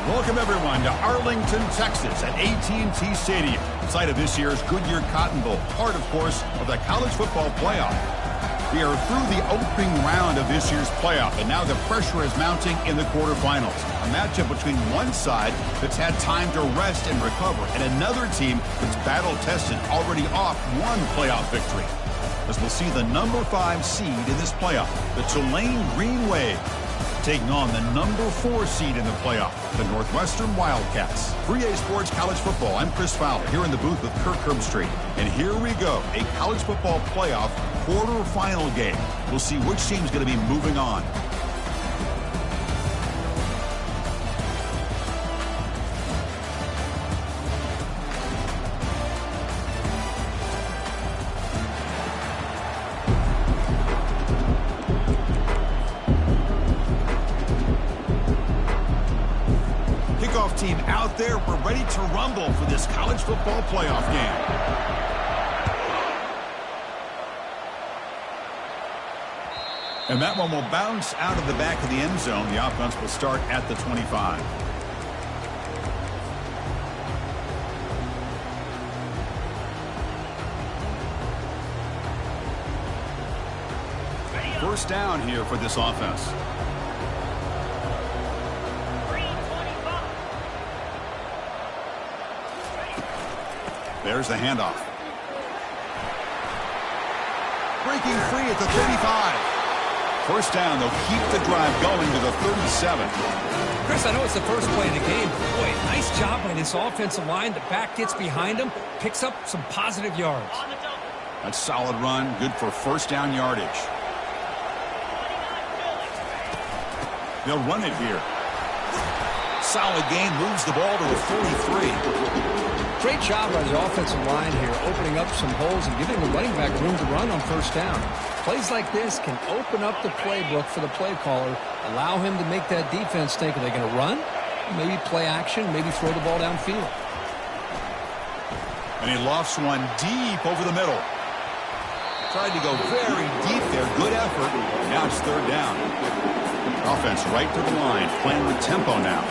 Welcome, everyone, to Arlington, Texas at A&T Stadium, site of this year's Goodyear Cotton Bowl, part, of course, of the college football playoff. We are through the opening round of this year's playoff, and now the pressure is mounting in the quarterfinals. A matchup between one side that's had time to rest and recover, and another team that's battle-tested, already off one playoff victory. As we'll see the number 5 seed in this playoff, the Tulane Green Wave, taking on the number 4 seed in the playoff, the Northwestern Wildcats. 3A Sports College Football, I'm Chris Fowler, here in the booth with Kirk Herbstreit. And here we go, a college football playoff quarterfinal game. We'll see which team's going to be moving on. Team out there, we're ready to rumble for this college football playoff game. And that one will bounce out of the back of the end zone. The offense will start at the 25. First down here for this offense. There's the handoff. Breaking free at the 35. First down, they'll keep the drive going to the 37. Chris, I know it's the first play of the game. Boy, nice job by this offensive line. The back gets behind him, picks up some positive yards. That's solid run, good for first down yardage. They'll run it here. Solid gain, moves the ball to the 43. Great job by the offensive line here, opening up some holes and giving the running back room to run on first down. Plays like this can open up the playbook for the play caller, allow him to make that defense think, are they going to run? Maybe play action, maybe throw the ball downfield. And he lofts one deep over the middle. Tried to go very deep there. Good effort. Now it's third down. Offense right to the line, playing with tempo now.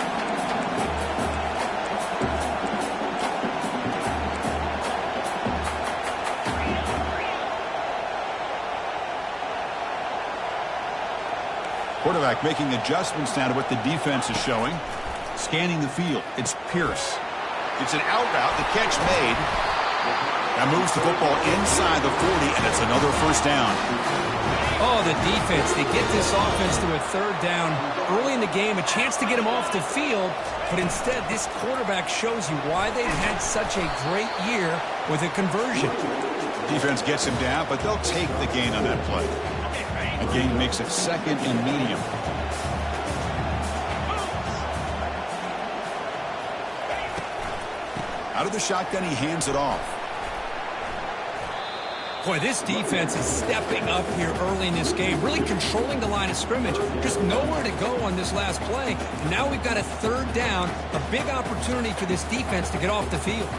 Quarterback making adjustments now to what the defense is showing. Scanning the field. It's Pierce. It's an out route. The catch made. That moves the football inside the 40, and it's another first down. Oh, the defense. They get this offense to a third down early in the game, a chance to get him off the field, but instead this quarterback shows you why they've had such a great year with a conversion. Defense gets him down, but they'll take the gain on that play. The gain makes it second and medium. Out of the shotgun, he hands it off. Boy, this defense is stepping up here early in this game, really controlling the line of scrimmage. Just nowhere to go on this last play. And now we've got a third down, a big opportunity for this defense to get off the field.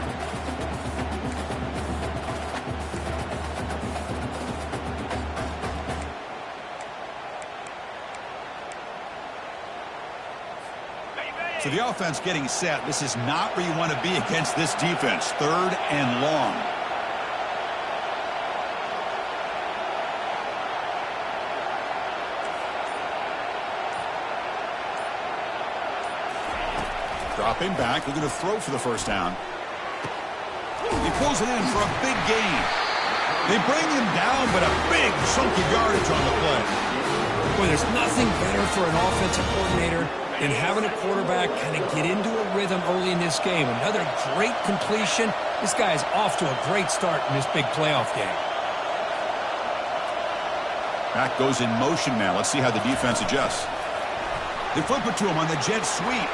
So the offense getting set. This is not where you want to be against this defense. Third and long. Dropping back, looking to throw for the first down. He pulls it in for a big gain. They bring him down, but a big chunk of yardage on the play. Boy, there's nothing better for an offensive coordinator than having a quarterback kind of get into a rhythm early in this game. Another great completion. This guy's off to a great start in this big playoff game. Back goes in motion now. Let's see how the defense adjusts. They flip it to him on the jet sweep.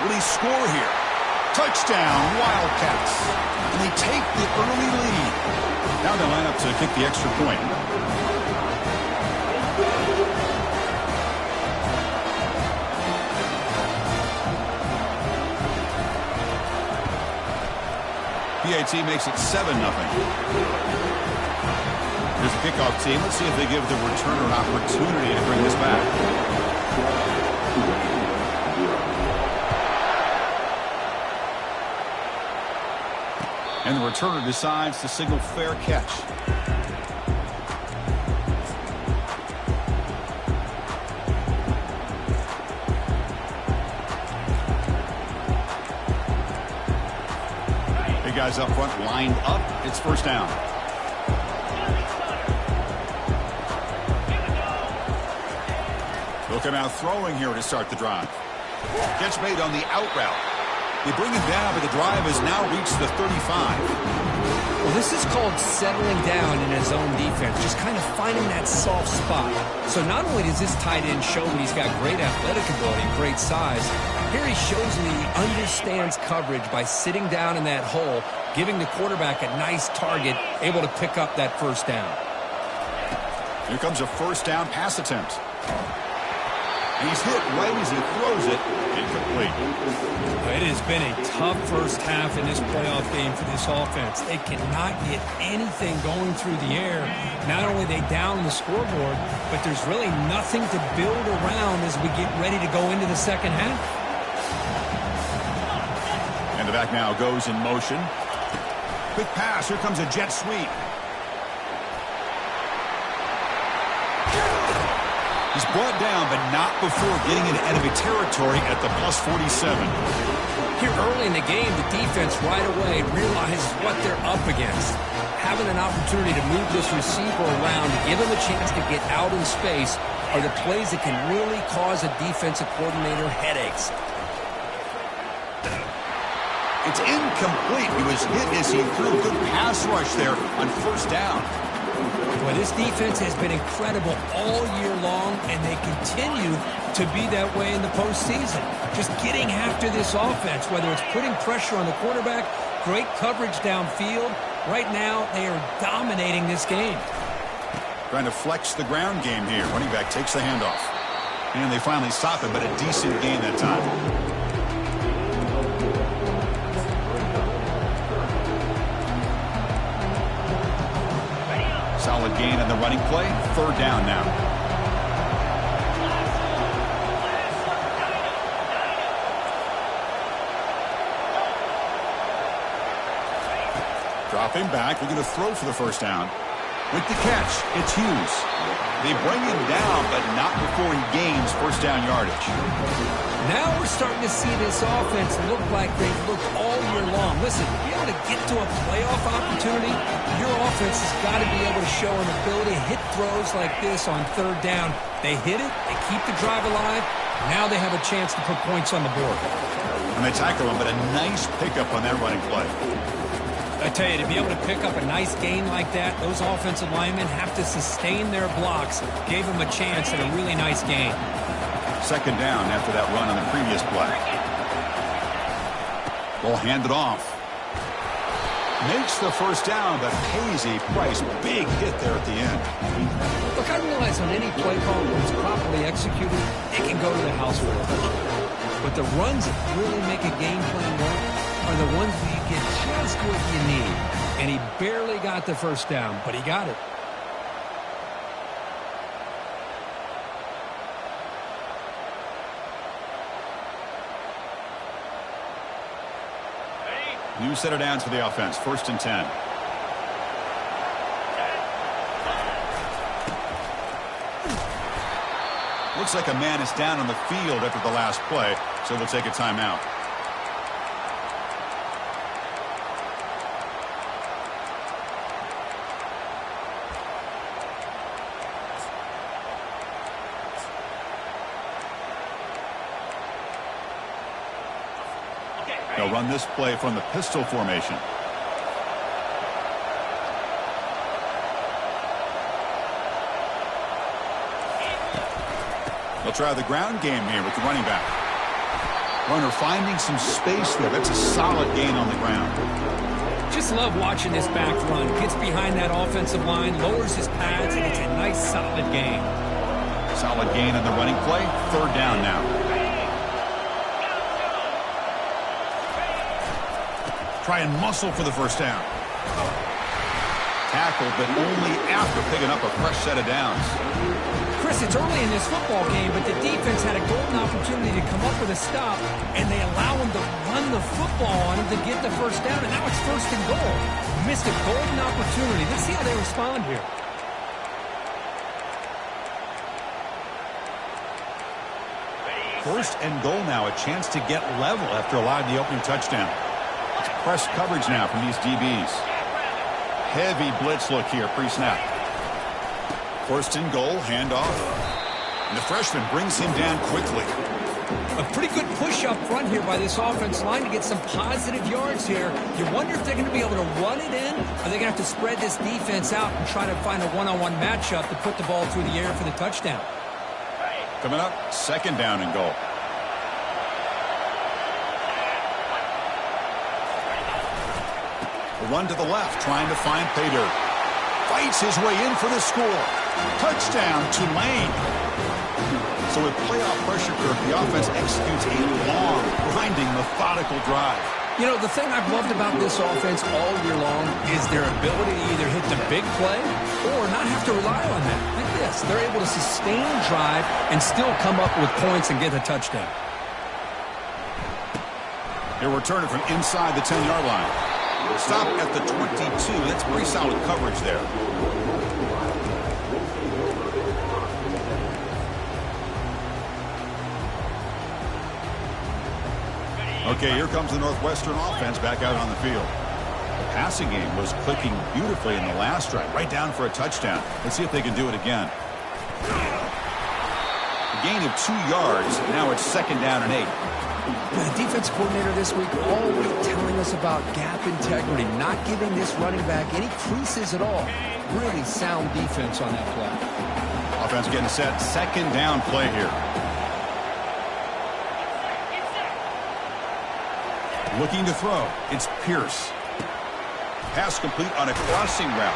Will he score here? Touchdown, Wildcats. And they take the early lead. Now they line up to kick the extra point. PAT makes it 7-0. Here's the kickoff team. Let's see if they give the returner an opportunity to bring this back. And the returner decides to signal fair catch. Big guys up front lined up. It's first down. They'll come out throwing here to start the drive. Catch made on the out route. They bring him down, but the drive has now reached the 35. Well, this is called settling down in his own defense, just kind of finding that soft spot. So not only does this tight end show that he's got great athletic ability and great size, here he shows that he understands coverage by sitting down in that hole, giving the quarterback a nice target, able to pick up that first down. Here comes a first down pass attempt. And he's hit right as he throws it. Incomplete. It has been a tough first half in this playoff game for this offense. They cannot get anything going through the air. Not only are they down the scoreboard, but there's really nothing to build around as we get ready to go into the second half. And the back now goes in motion. Quick pass. Here comes a jet sweep. He's brought down, but not before getting into enemy territory at the plus 47. Here early in the game, the defense right away realizes what they're up against. Having an opportunity to move this receiver around, to give him a chance to get out in space, are the plays that can really cause a defensive coordinator headaches. It's incomplete. He was hit as he threw. Good pass rush there on first down. Well, this defense has been incredible all year long, and they continue to be that way in the postseason. Just getting after this offense, whether it's putting pressure on the quarterback, great coverage downfield. Right now, they are dominating this game. Trying to flex the ground game here. Running back takes the handoff. And they finally stop him, but a decent gain that time. Solid gain on the running play. Third down now. Drop him back. We're going to throw for the first down. With the catch, it's Hughes. They bring him down, but not before he gains first down yardage. Now we're starting to see this offense look like they've looked all year long. Listen, to be able to get to a playoff opportunity, your offense has got to be able to show an ability to hit throws like this on third down. They hit it, they keep the drive alive, now they have a chance to put points on the board. And they tackle him, but a nice pickup on that running play. I tell you, to be able to pick up a nice gain like that, those offensive linemen have to sustain their blocks. Gave them a chance at a really nice gain. Second down after that run on the previous play. Ball handed off. Makes the first down, but pays a price. Big hit there at the end. Look, I realize on any play call, when it's properly executed, it can go to the house for a touchdown. But the runs that really make a game plan work are the ones where you get just what you need. And he barely got the first down, but he got it. New set of downs for the offense. First and 10. Looks like a man is down on the field after the last play, so they'll take a timeout. They'll run this play from the pistol formation. They'll try the ground game here with the running back. Runner finding some space there. That's a solid gain on the ground. Just love watching this back run. Gets behind that offensive line, lowers his pads, and it's a nice solid gain. Solid gain on the running play. Third down now. Try and muscle for the first down. tackled, but only after picking up a fresh set of downs. Chris, it's early in this football game, but the defense had a golden opportunity to come up with a stop, and they allow him to run the football on him to get the first down, and now it's 1st and goal. Missed a golden opportunity. Let's see how they respond here. First and goal now, a chance to get level after allowing the opening touchdown. It's press coverage now from these DBs. Heavy blitz look here, pre-snap. 1st and goal, handoff. And the freshman brings him down quickly. A pretty good push up front here by this offense line to get some positive yards here. You wonder if they're going to be able to run it in, or they're going to have to spread this defense out and try to find a one-on-one matchup to put the ball through the air for the touchdown. Coming up, 2nd down and goal. A run to the left, trying to find pay dirt. Fights his way in for the score. Touchdown, Tulane. So with playoff pressure curve, the offense executes a long, grinding, methodical drive. You know, the thing I've loved about this offense all year long is their ability to either hit the big play or not have to rely on that. Like this, they're able to sustain a drive and still come up with points and get a touchdown. He'll return it from inside the 10-yard line. Stop at the 22. That's pretty solid coverage there. Okay, here comes the Northwestern offense back out on the field. The passing game was clicking beautifully in the last drive, right down for a touchdown. Let's see if they can do it again. A gain of 2 yards. Now it's 2nd down and 8. The defense coordinator this week always telling us about gap integrity, not giving this running back any creases at all. Really sound defense on that play. Offense getting set. 2nd down play here. Looking to throw. It's Pierce. Pass complete on a crossing route.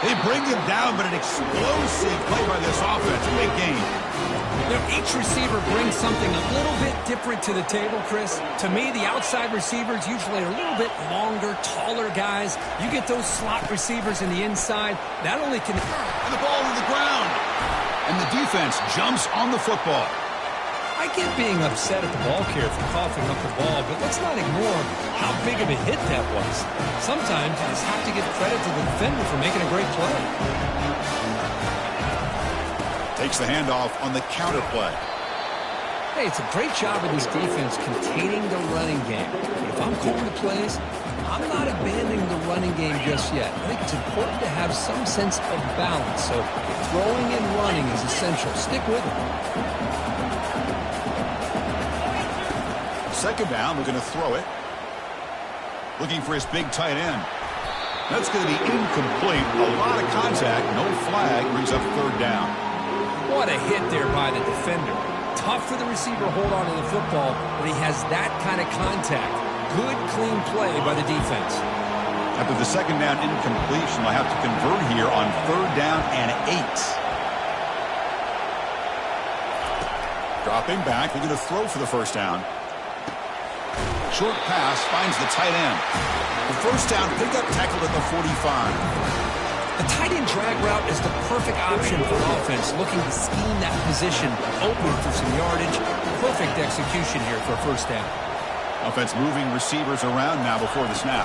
They bring him down, but an explosive play by this offense. A big gain. You know, each receiver brings something a little bit different to the table, Chris. To me, the outside receivers usually are a little bit longer, taller guys. You get those slot receivers in the inside. Not only can and the ball to the ground. And the defense jumps on the football. I get being upset at the ball carrier for coughing up the ball, but let's not ignore how big of a hit that was. Sometimes you just have to give credit to the defender for making a great play. Takes the handoff on the counter play. Hey, it's a great job of this defense containing the running game. If I'm calling the plays, I'm not abandoning the running game just yet. I think it's important to have some sense of balance, so throwing and running is essential. Stick with it. 2nd down, we're going to throw it. Looking for his big tight end. That's going to be incomplete. A lot of contact, no flag, brings up 3rd down. What a hit there by the defender. Tough for the receiver to hold on to the football, but he has that kind of contact. Good, clean play by the defense. After the 2nd down incompletion, they'll have to convert here on 3rd down and 8. Dropping back, they're going to throw for the 1st down. Short pass finds the tight end. The 1st down pickup tackled at the 45. A tight end drag route is the perfect option for offense, looking to scheme that position open for some yardage. Perfect execution here for a 1st down. Offense moving receivers around now before the snap.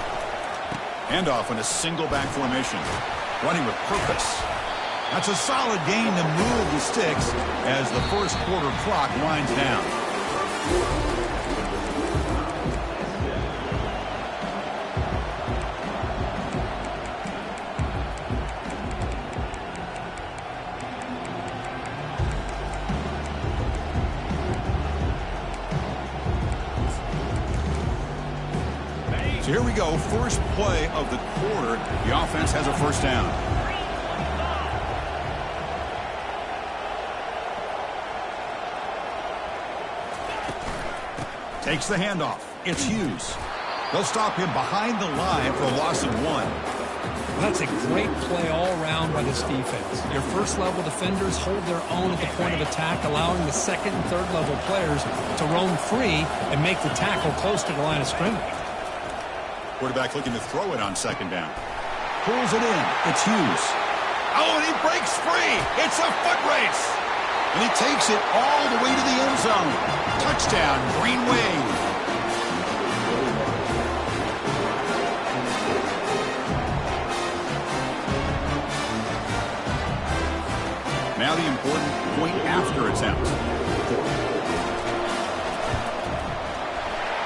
Handoff in a single back formation. Running with purpose. That's a solid gain to move the sticks as the 1st quarter clock winds down. So here we go, 1st play of the quarter. The offense has a 1st down. Takes the handoff. It's Hughes. They'll stop him behind the line for a loss of 1. That's a great play all around by this defense. Your 1st-level defenders hold their own at the point of attack, allowing the 2nd and 3rd-level players to roam free and make the tackle close to the line of scrimmage. Quarterback looking to throw it on 2nd down. pulls it in. It's Hughes. Oh, and he breaks free. It's a foot race. And he takes it all the way to the end zone. Touchdown, Green Wave. Now the important point after attempt.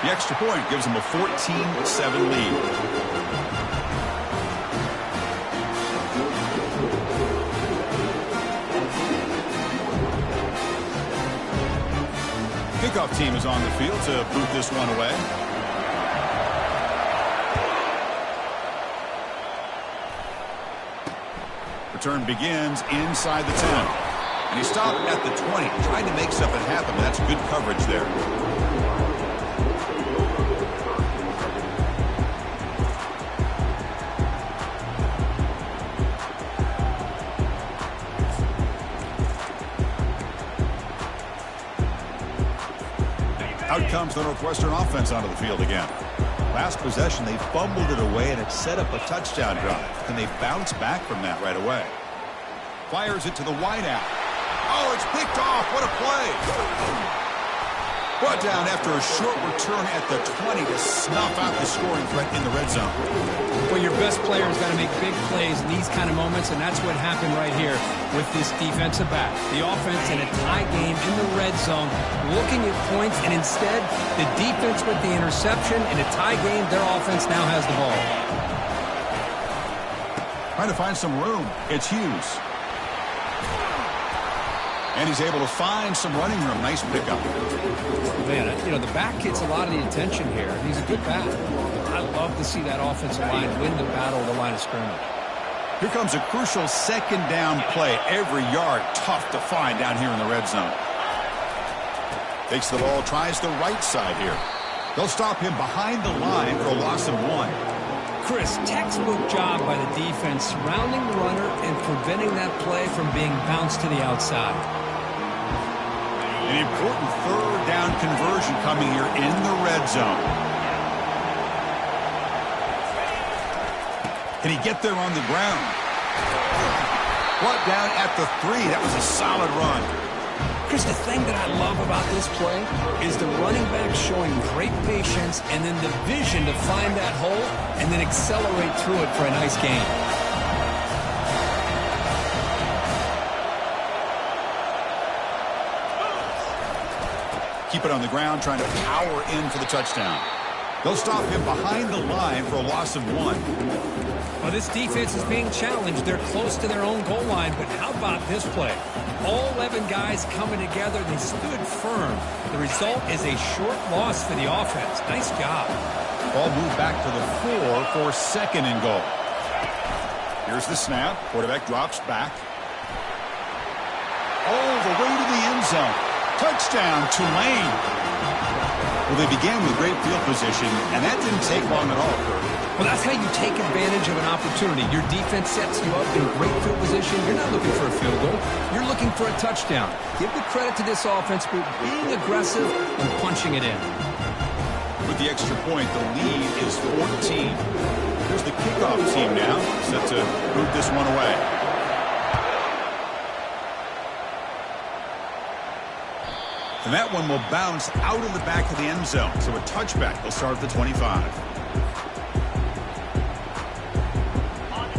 The extra point gives them a 14-7 lead. Kickoff team is on the field to boot this one away. Return begins inside the 10. And he stopped at the 20, trying to make something happen. That's good coverage there. Out comes the Northwestern offense onto the field again. Last possession, they fumbled it away, and it set up a touchdown drive. Can they bounce back from that right away? Fires it to the wideout. Oh, it's picked off. What a play. Brought down after a short return at the 20 to snuff out the scoring threat in the red zone. Well, your best player is going to make big plays in these kind of moments, and that's what happened right here with this defensive back. The offense in a tie game in the red zone, looking at points, and instead, the defense with the interception. In a tie game, their offense now has the ball. Trying to find some room. It's Hughes. And he's able to find some running room. Nice pickup. Man, you know, the back gets a lot of the attention here. He's a good back. I love to see that offensive line win the battle of the line of scrimmage. Here comes a crucial second down play. Every yard tough to find down here in the red zone. Takes the ball, tries the right side here. They'll stop him behind the line for a loss of 1. Chris, textbook job by the defense surrounding the runner and preventing that play from being bounced to the outside. An important third down conversion coming here in the red zone. Can he get there on the ground? Brought down at the 3. That was a solid run. Chris, the thing that I love about this play is the running back showing great patience and then the vision to find that hole and then accelerate through it for a nice gain. Keep it on the ground, trying to power in for the touchdown. They'll stop him behind the line for a loss of 1. Well, this defense is being challenged. They're close to their own goal line, but how about this play? All 11 guys coming together. They stood firm. The result is a short loss for the offense. Nice job. Ball moved back to the 4 for second and goal. Here's the snap. Quarterback drops back. All the way to the end zone. Touchdown, Tulane. Well, they began with great field position, and that didn't take long at all, Kurt. Well, that's how you take advantage of an opportunity. Your defense sets you up in great field position. You're not looking for a field goal. You're looking for a touchdown. Give the credit to this offense for being aggressive and punching it in. With the extra point, the lead is 14. Here's the kickoff team now, set to boot this one away. And that one will bounce out of the back of the end zone. So a touchback. They'll start at the 25.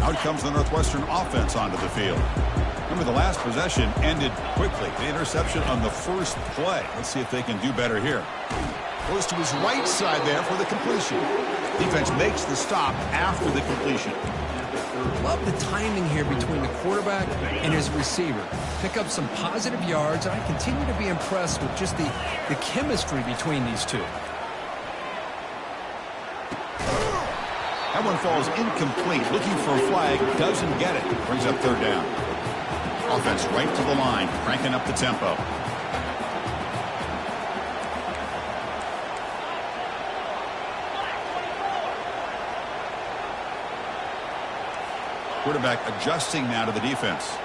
Out comes the Northwestern offense onto the field. Remember, the last possession ended quickly. The interception on the first play. Let's see if they can do better here. Goes to his right side there for the completion. Defense makes the stop after the completion. Love the timing here between the quarterback and his receiver. Pick up some positive yards, and I continue to be impressed with just the chemistry between these two. That one falls incomplete. Looking for a flag, doesn't get it. Brings up third down. Offense right to the line, cranking up the tempo. Quarterback adjusting now to the defense.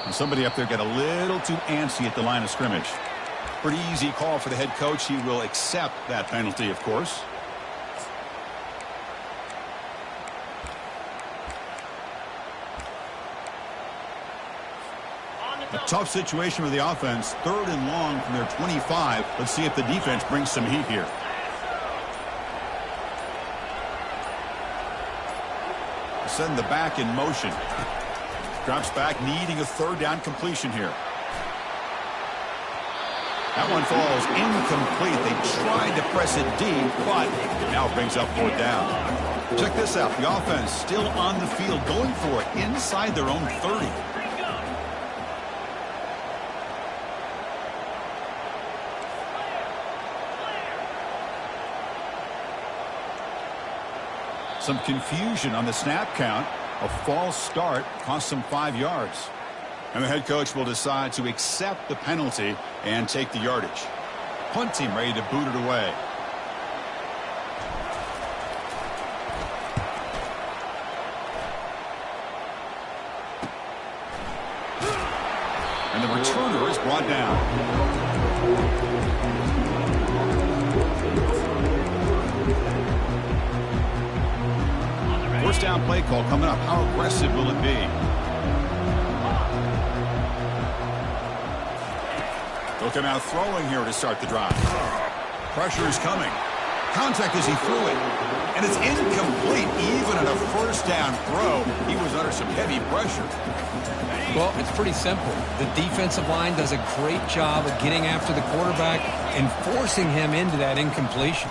And somebody up there got a little too antsy at the line of scrimmage. Pretty easy call for the head coach. He will accept that penalty, of course. A tough situation for the offense. 3rd and long from their 25. Let's see if the defense brings some heat here. Send the back in motion. Drops back, needing a 3rd down completion here. That one falls incomplete. They tried to press it deep, but now brings up 4th down. Check this out. The offense still on the field, going for it inside their own 30. Some confusion on the snap count. A false start cost them 5 yards. And the head coach will decide to accept the penalty and take the yardage. Punt team ready to boot it away. And the returner is brought down. First down play call coming up. How aggressive will it be? They'll come out throwing here to start the drive. Pressure is coming. Contact as he threw it. And it's incomplete. Even on a first down throw, he was under some heavy pressure. Well, it's pretty simple. The defensive line does a great job of getting after the quarterback and forcing him into that incompletion.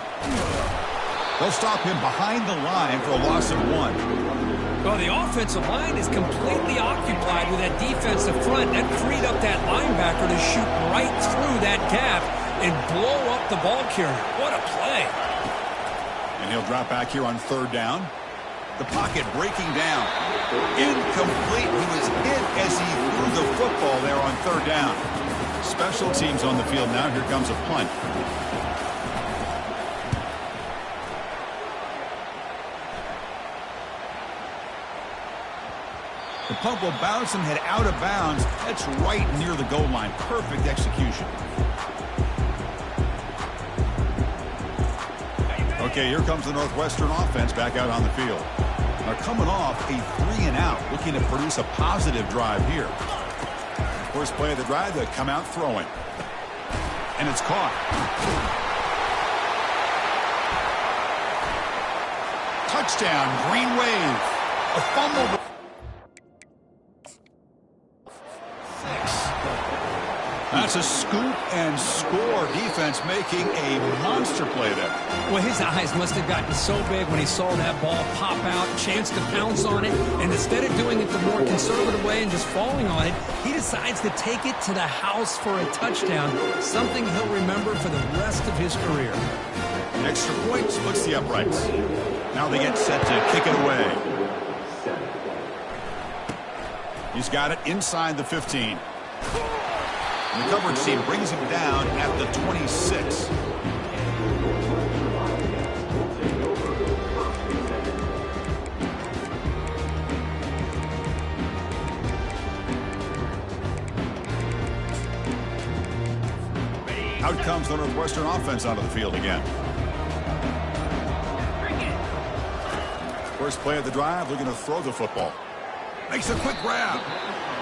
They'll stop him behind the line for a loss of 1. Well, the offensive line is completely occupied with that defensive front. That freed up that linebacker to shoot right through that gap and blow up the ball carrier. What a play. And he'll drop back here on 3rd down. The pocket breaking down. Incomplete. He was hit as he threw the football there on 3rd down. Special teams on the field now. Here comes a punt. The punt will bounce and head out of bounds. That's right near the goal line. Perfect execution. Okay, here comes the Northwestern offense back out on the field. They're coming off a 3-and-out, looking to produce a positive drive here. First play of the drive, they come out throwing. And it's caught. Touchdown, Green Wave. A fumble. That's a scoop and score. Defense making a monster play there. Well, his eyes must have gotten so big when he saw that ball pop out, chance to pounce on it, and instead of doing it the more conservative way and just falling on it, he decides to take it to the house for a touchdown, something he'll remember for the rest of his career. Extra point splits the uprights. Now they get set to kick it away. He's got it inside the 15. And the coverage team brings him down at the 26. Out comes the Northwestern offense onto the field again. First play of the drive, looking to throw the football. Makes a quick grab.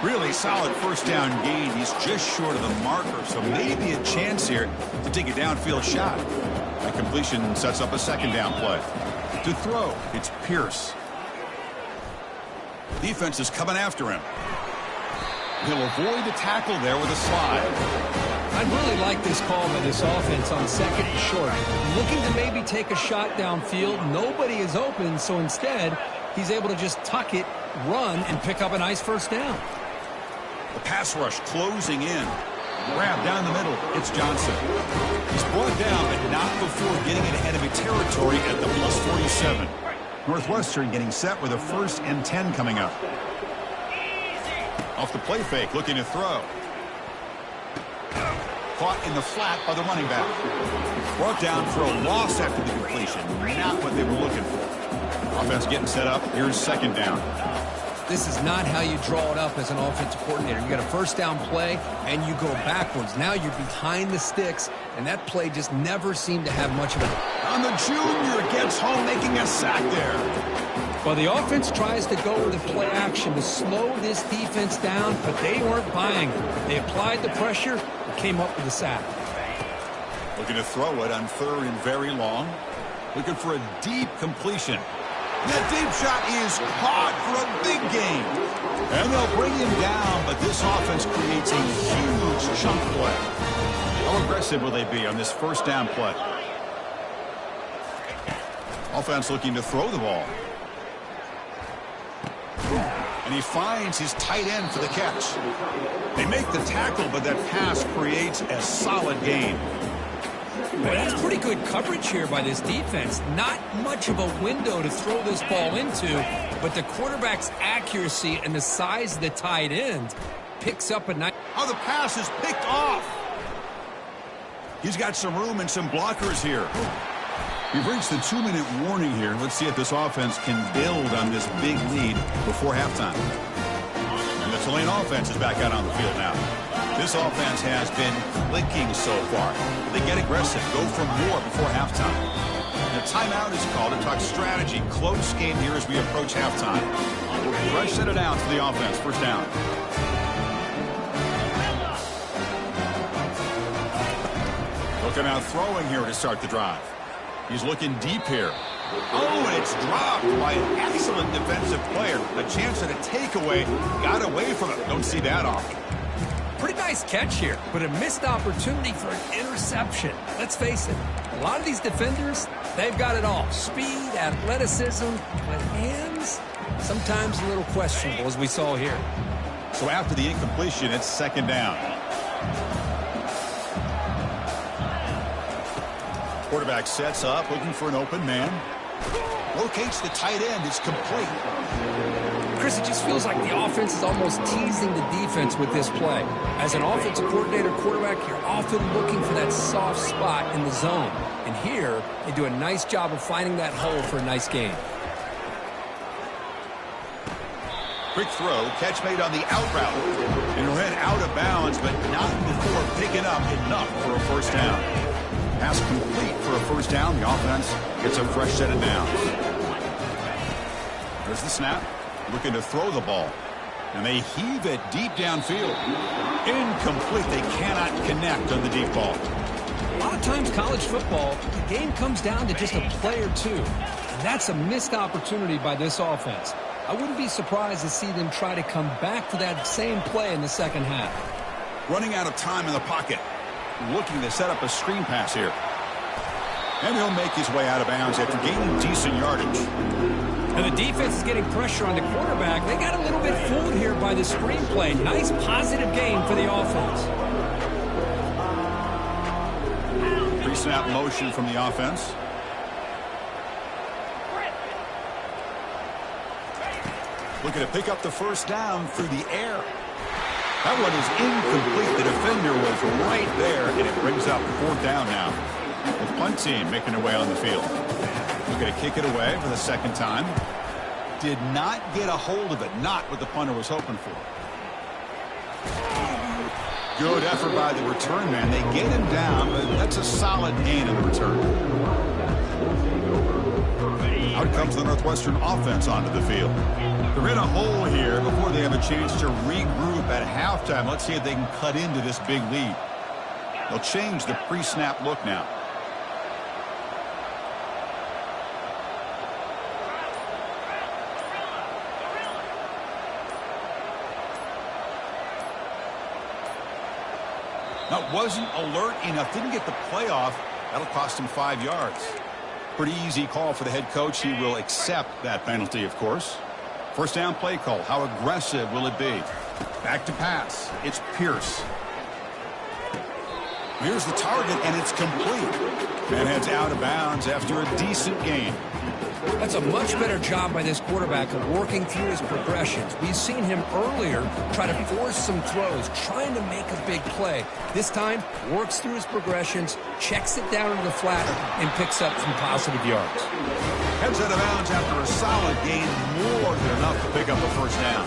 Really solid first down gain. He's just short of the marker, so maybe a chance here to take a downfield shot. That completion sets up a second down play. To throw, it's Pierce. Defense is coming after him. He'll avoid the tackle there with a slide. I really like this call by this offense on 2nd and short. Looking to maybe take a shot downfield. Nobody is open, so instead, he's able to just tuck it, run, and pick up a nice first down. The pass rush closing in. Grab down the middle. It's Johnson. He's brought down, but not before getting it ahead of a territory at the +47. Northwestern getting set with a 1st and 10 coming up. Off the play fake, looking to throw. Caught in the flat by the running back. Brought down for a loss after the completion. Not what they were looking for. Offense getting set up. Here's 2nd down. This is not how you draw it up as an offensive coordinator. You got a first down play, and you go backwards. Now you're behind the sticks, and that play just never seemed to have much of it. On the junior, gets home, making a sack there. Well, the offense tries to go with the play action to slow this defense down, but they weren't buying it. They applied the pressure and came up with a sack. Looking to throw it on 3rd and very long. Looking for a deep completion. That deep shot is caught for a big gain. And they'll bring him down, but this offense creates a huge chunk play. How aggressive will they be on this first down play? Offense looking to throw the ball. And he finds his tight end for the catch. They make the tackle, but that pass creates a solid gain. Well, that's pretty good coverage here by this defense. Not much of a window to throw this ball into, but the quarterback's accuracy and the size of the tight end picks up a nice... Oh, the pass is picked off. He's got some room and some blockers here. We've reached the 2-minute warning here. Let's see if this offense can build on this big lead before halftime. And the Tulane offense is back out on the field now. This offense has been clicking so far. They get aggressive, go for more before halftime. And a timeout is called to talk strategy. Close game here as we approach halftime. Fresh set it out to the offense. First down. Looking out throwing here to start the drive. He's looking deep here. Oh, and it's dropped by an excellent defensive player. A chance at a takeaway. Got away from it. Don't see that often. Pretty nice catch here, but a missed opportunity for an interception. Let's face it, a lot of these defenders, they've got it all. Speed, athleticism, but hands, sometimes a little questionable, as we saw here. So after the incompletion, it's second down. Quarterback sets up, looking for an open man. Locates the tight end. It's complete. Chris, it just feels like the offense is almost teasing the defense with this play. As an offensive coordinator quarterback, you're often looking for that soft spot in the zone. And here, they do a nice job of finding that hole for a nice gain. Quick throw, catch made on the out route. And ran out of bounds, but not before picking up enough for a first down. Pass complete for a first down. The offense gets a fresh set of downs. There's the snap. Looking to throw the ball. And they heave it deep downfield. Incomplete. They cannot connect on the deep ball. A lot of times college football, the game comes down to just a play or two. And that's a missed opportunity by this offense. I wouldn't be surprised to see them try to come back to that same play in the second half. Running out of time in the pocket. Looking to set up a screen pass here. And he'll make his way out of bounds after gaining decent yardage. And the defense is getting pressure on the quarterback. They got a little bit fooled here by the screen play. Nice positive gain for the offense. Pre-snap motion from the offense. Looking to pick up the first down through the air. That one is incomplete. The defender was right there, and it brings up fourth down now. The punt team making their way on the field. Looking to kick it away for the second time. Did not get a hold of it. Not what the punter was hoping for. Good effort by the return man. They get him down, but that's a solid gain in the return. Out comes the Northwestern offense onto the field. They're in a hole here before they have a chance to regroup at halftime. Let's see if they can cut into this big lead. They'll change the pre-snap look now. Now, wasn't alert enough. Didn't get the play off. That'll cost him 5 yards. Pretty easy call for the head coach. He will accept that penalty, of course. First down play call. How aggressive will it be? Back to pass. It's Pierce. Here's the target, and it's complete. And heads out of bounds after a decent gain. That's a much better job by this quarterback of working through his progressions. We've seen him earlier try to force some throws, trying to make a big play. This time, works through his progressions, checks it down into the flat, and picks up some positive yards. Heads out of bounds after a solid gain, more than enough to pick up a first down.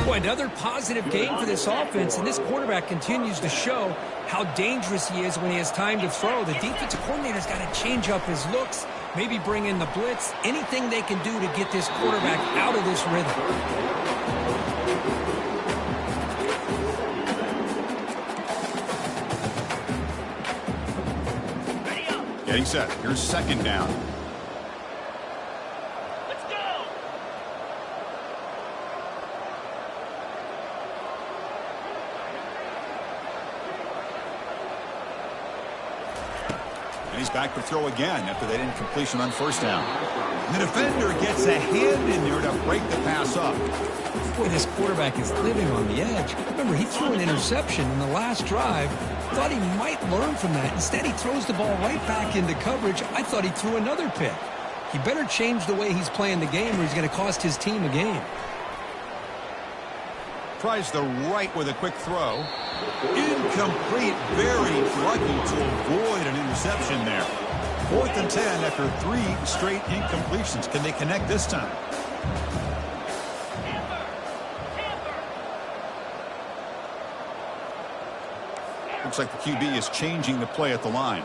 Boy, another positive game for this offense, and this quarterback continues to show how dangerous he is when he has time to throw. The defensive coordinator's got to change up his looks, maybe bring in the blitz, anything they can do to get this quarterback out of this rhythm. Getting set. Here's second down. Let's go! And he's back to throw again after that incompletion on first down. And the defender gets a hand in there to break the pass up. Boy, this quarterback is living on the edge. Remember, he threw an interception in the last drive. Thought he might learn from that. Instead, he throws the ball right back into coverage. I thought he threw another pick. He better change the way he's playing the game or he's going to cost his team a game. Tries the right with a quick throw. Incomplete. Very lucky to avoid an interception there. 4th and 10 after 3 straight incompletions. Can they connect this time? Looks like the QB is changing the play at the line.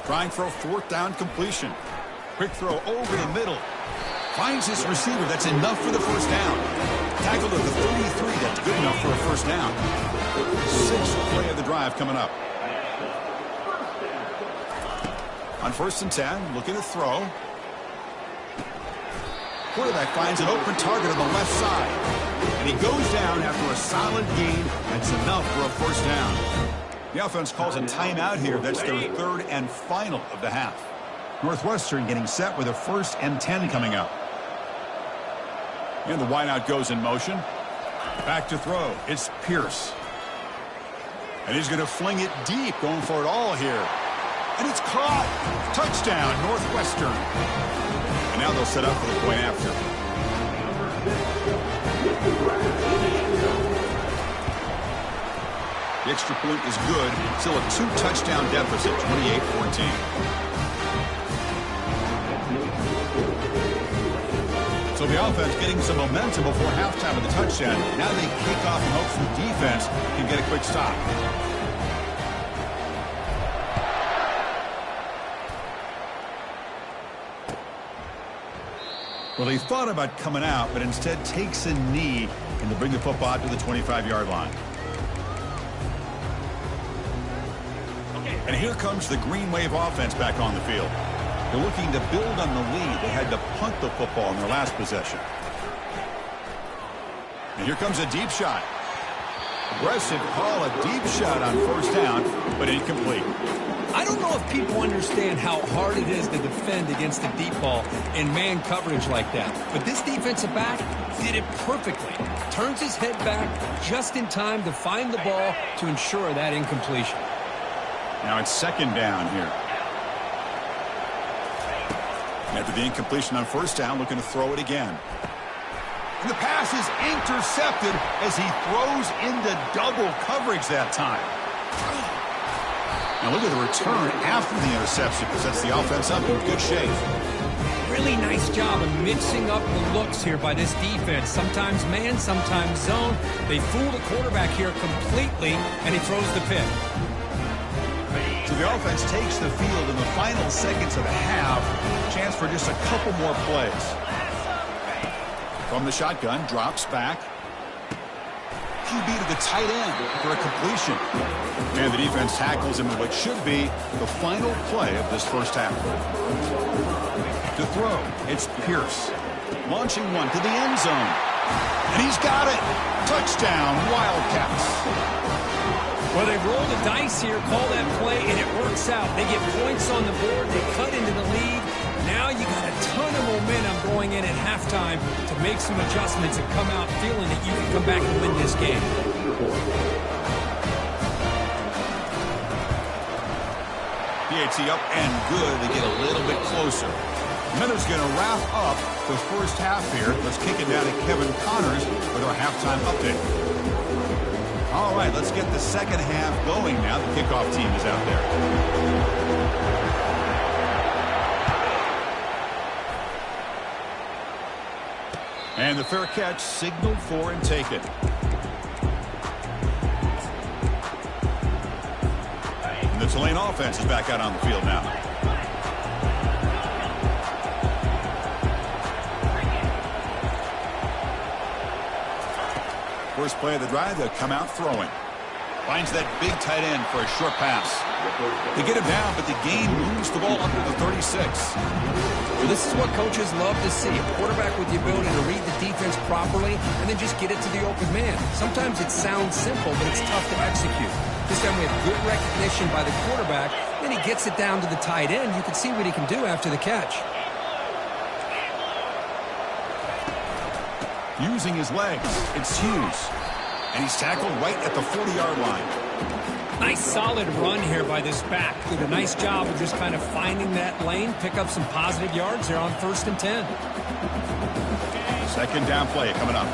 Trying for a 4th down completion. Quick throw over the middle. Finds his receiver. That's enough for the first down. Tackled at the 33. That's good enough for a first down. 6th play of the drive coming up. On 1st and 10, looking to throw. Quarterback finds an open target on the left side. And he goes down after a solid gain. That's enough for a first down. The offense calls a timeout here. That's their 3rd and final of the half. Northwestern getting set with a 1st and 10 coming up. And the wideout goes in motion. Back to throw. It's Pierce. And he's going to fling it deep, going for it all here. And it's caught. Touchdown, Northwestern. And now they'll set up for the point after. The extra point is good. Still a 2-touchdown deficit, 28-14. So the offense getting some momentum before halftime of the touchdown. Now they kick off and hope the defense can get a quick stop. Well, he thought about coming out, but instead takes a knee and to bring the football to the 25-yard line. And here comes the Green Wave offense back on the field. They're looking to build on the lead. They had to punt the football in their last possession. And here comes a deep shot. Aggressive call, a deep shot on first down, but incomplete. I don't know if people understand how hard it is to defend against a deep ball in man coverage like that. But this defensive back did it perfectly. Turns his head back just in time to find the ball to ensure that incompletion. Now it's second down here. After the incompletion on first down, looking to throw it again. And the pass is intercepted as he throws into double coverage that time. Now look at the return after the interception, because that's the offense up in good shape. Really nice job of mixing up the looks here by this defense. Sometimes man, sometimes zone. They fool the quarterback here completely, and he throws the pick. So the offense takes the field in the final seconds of the half. Chance for just a couple more plays. From the shotgun, drops back. QB to the tight end for a completion. And the defense tackles him in what should be the final play of this first half. To throw, it's Pierce. Launching one to the end zone. And he's got it. Touchdown, Wildcats. Well, they roll the dice here, call that play, and it works out. They get points on the board. They cut into the lead. Now you got a ton of momentum going in at halftime to make some adjustments and come out feeling that you can come back and win this game. PAT up and good to get a little bit closer. Minutes going to wrap up the first half here. Let's kick it down to Kevin Connors with our halftime update. All right, let's get the second half going now. The kickoff team is out there. And the fair catch signaled for and taken. And the Tulane offense is back out on the field now. First play of the drive, they'll come out throwing. Finds that big tight end for a short pass. They get him down, but the gain moves the ball up to the 36. Well, this is what coaches love to see. A quarterback with the ability to read the defense properly and then just get it to the open man. Sometimes it sounds simple, but it's tough to execute. This time we have good recognition by the quarterback. Then he gets it down to the tight end. You can see what he can do after the catch. Using his legs, it's Hughes. And he's tackled right at the 40-yard line. Nice solid run here by this back. Did a nice job of just kind of finding that lane, pick up some positive yards there on 1st and 10. Second down play coming up.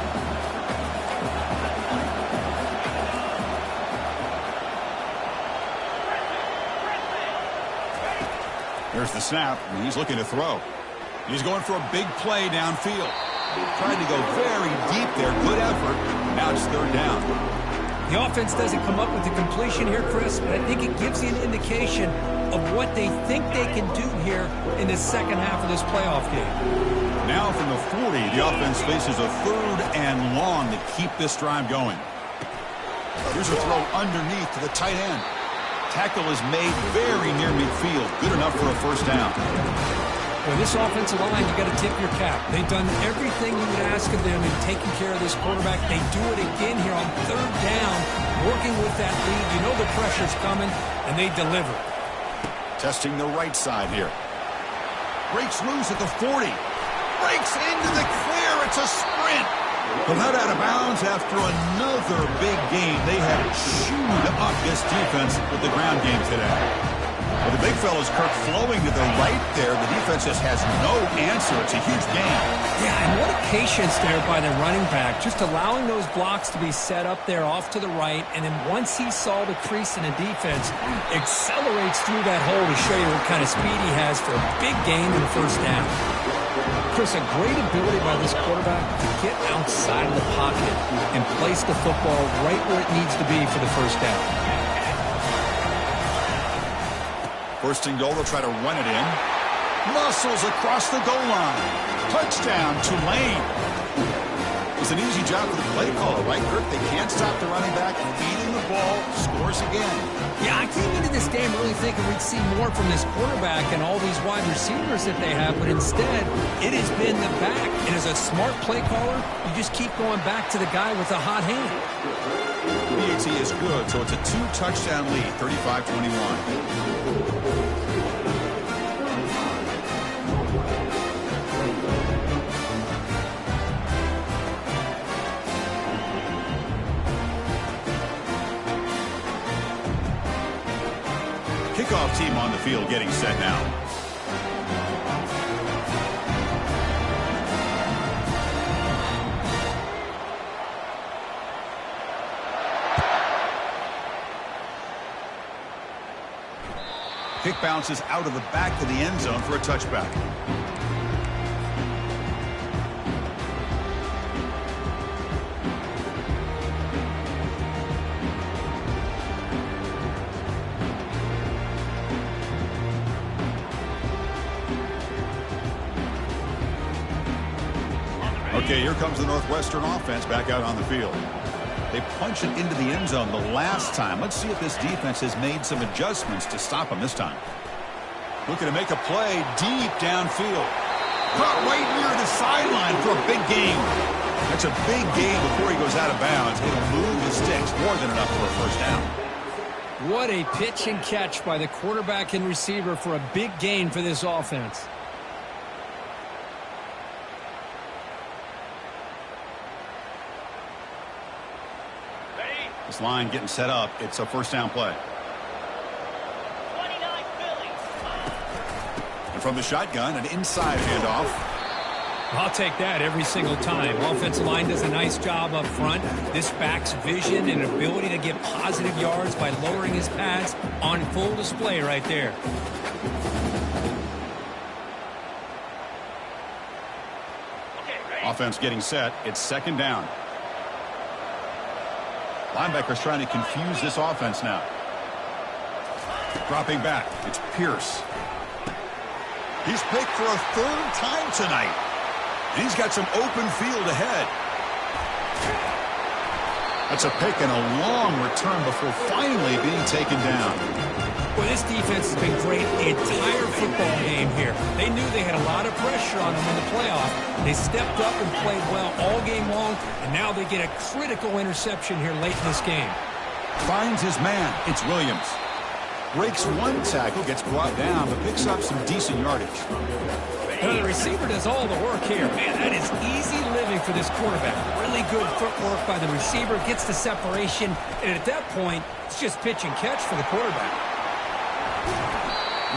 There's the snap, and he's looking to throw. He's going for a big play downfield. Tried to go very deep there. Good effort. Now it's third down. The offense doesn't come up with the completion here, Chris, but I think it gives you an indication of what they think they can do here in the second half of this playoff game. Now from the 40, the offense faces a third and long to keep this drive going. Here's a throw underneath to the tight end. Tackle is made very near midfield. Good enough for a first down. Well, this offensive line, you got to tip your cap. They've done everything you would ask of them in taking care of this quarterback. They do it again here on third down, working with that lead. You know the pressure's coming, and they deliver. Testing the right side here. Breaks loose at the 40. Breaks into the clear. It's a sprint. But not out of bounds after another big game. They have chewed up this defense with the ground game today. Well, the big fella's Kirk flowing to the right there. The defense just has no answer. It's a huge gain. Yeah, and what a patience there by the running back. Just allowing those blocks to be set up there off to the right. And then once he saw the crease in the defense, accelerates through that hole to show you what kind of speed he has for a big gain in the first down. Chris, a great ability by this quarterback to get outside of the pocket and place the football right where it needs to be for the first down. First and goal, they'll try to run it in. Muscles across the goal line. Touchdown, Tulane. It's an easy job for the play caller, right, Kirk? They can't stop the running back. Feeding the ball, scores again. Yeah, I came into this game really thinking we'd see more from this quarterback and all these wide receivers that they have, but instead, it has been the back. And as a smart play caller, you just keep going back to the guy with a hot hand. PAT is good, so it's a 2-touchdown lead, 35-21. Kickoff team on the field getting set now. Kick bounces out of the back of the end zone for a touchback. Okay, here comes the Northwestern offense back out on the field. They punch it into the end zone the last time. Let's see if this defense has made some adjustments to stop them this time. Looking to make a play deep downfield. Caught right near the sideline for a big gain. That's a big gain before he goes out of bounds. It'll move the sticks more than enough for a first down. What a pitch and catch by the quarterback and receiver for a big gain for this offense. This line getting set up. It's a first down play. From the shotgun, an inside handoff. I'll take that every single time. Offensive line does a nice job up front. This back's vision and ability to get positive yards by lowering his pads on full display right there. Offense getting set. It's second down. Linebackers trying to confuse this offense now. Dropping back. It's Pierce. He's picked for a third time tonight. And he's got some open field ahead. That's a pick and a long return before finally being taken down. Well, this defense has been great the entire football game here. They knew they had a lot of pressure on them in the playoff. They stepped up and played well all game long, and now they get a critical interception here late in this game. Finds his man. It's Williams. Breaks one tackle, gets brought down, but picks up some decent yardage. Well, the receiver does all the work here. Man, that is easy living for this quarterback. Really good footwork by the receiver, gets the separation, and at that point, it's just pitch and catch for the quarterback.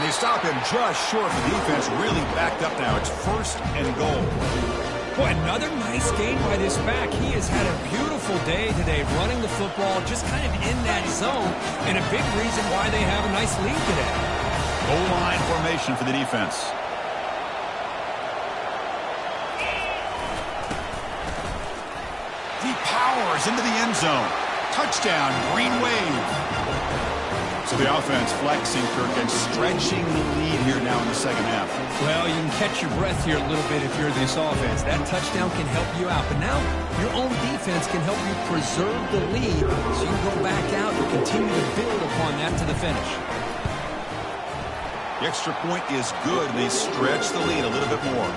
And they stop him just short. The defense really backed up now. It's first and goal. Boy, another nice game by this back. He has had a beautiful day today running the football, just kind of in that zone, and a big reason why they have a nice lead today. Goal line formation for the defense. Deep powers into the end zone. Touchdown, Green Wave. So the offense flexing, Kirk, and stretching the lead here now in the second half. Well, you can catch your breath here a little bit if you're this offense. That touchdown can help you out. But now your own defense can help you preserve the lead so you can go back out and continue to build upon that to the finish. The extra point is good, and they stretch the lead a little bit more.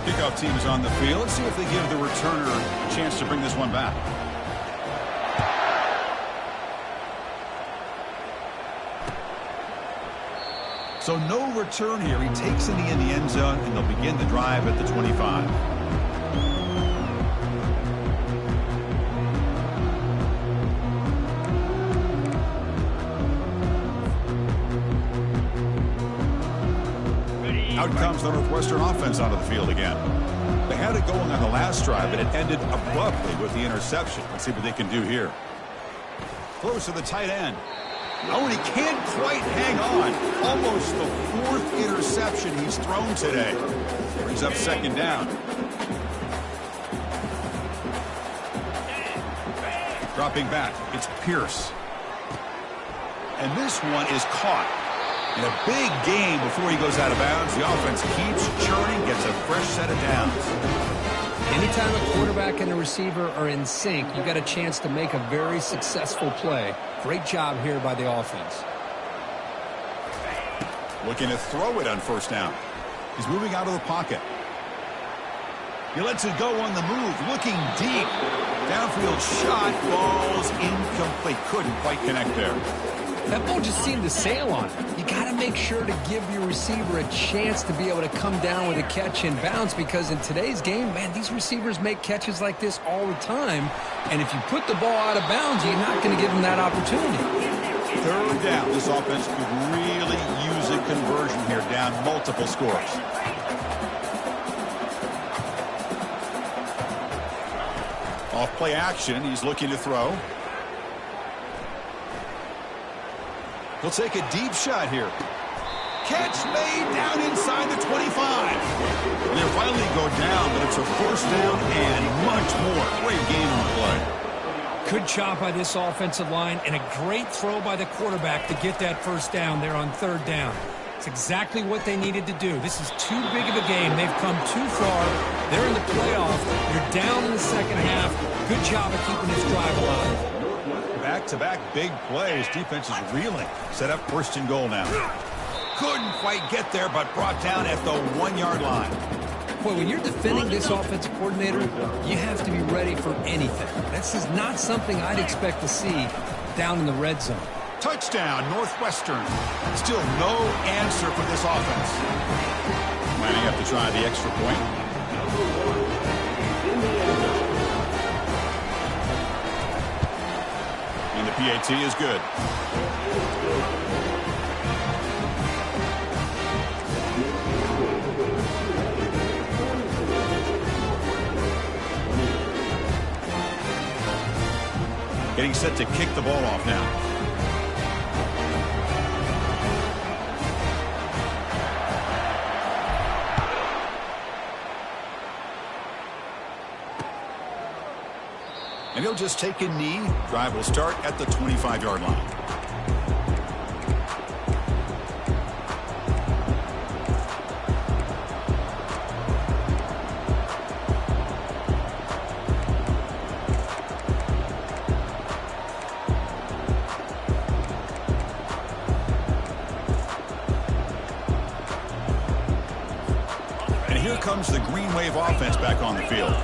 Kickoff team is on the field. Let's see if they give the returner a chance to bring this one back. So no return here. He takes it in the end zone, and they'll begin the drive at the 25. Out comes the Northwestern offense onto the field again. They had it going on the last drive, but it ended abruptly with the interception. Let's see what they can do here. Close to the tight end. Oh, and he can't quite hang on. Almost the fourth interception he's thrown today. Brings up second down. Dropping back, it's Pierce. And this one is caught. In a big game before he goes out of bounds, the offense keeps churning, gets a fresh set of downs. Anytime a quarterback and a receiver are in sync, you got a chance to make a very successful play. Great job here by the offense. Looking to throw it on first down. He's moving out of the pocket. He lets it go on the move, looking deep. Downfield shot, falls incomplete. Couldn't quite connect there. That ball just seemed to sail on it. You got to make sure to give your receiver a chance to be able to come down with a catch and bounce, because in today's game, man, these receivers make catches like this all the time. And if you put the ball out of bounds, you're not going to give them that opportunity. Third down. This offense could really use a conversion here, down multiple scores. Off play action. He's looking to throw. He'll take a deep shot here. Catch made down inside the 25. And they'll finally go down, but it's a first down and much more. Great game on the play. Good job by this offensive line, and a great throw by the quarterback to get that first down there on third down. It's exactly what they needed to do. This is too big of a game. They've come too far. They're in the playoff. You're down in the second half. Good job of keeping this drive alive. Back-to-back big plays. Defense is reeling. Set up first and goal now. Couldn't quite get there, but brought down at the 1-yard line. Boy, when you're defending this offensive coordinator, you have to be ready for anything. This is not something I'd expect to see down in the red zone. Touchdown, Northwestern. Still no answer for this offense. Might have to try the extra point. The PAT is good. Getting set to kick the ball off now. And he'll just take a knee. Drive will start at the 25-yard line. And here comes the Green Wave offense back on the field.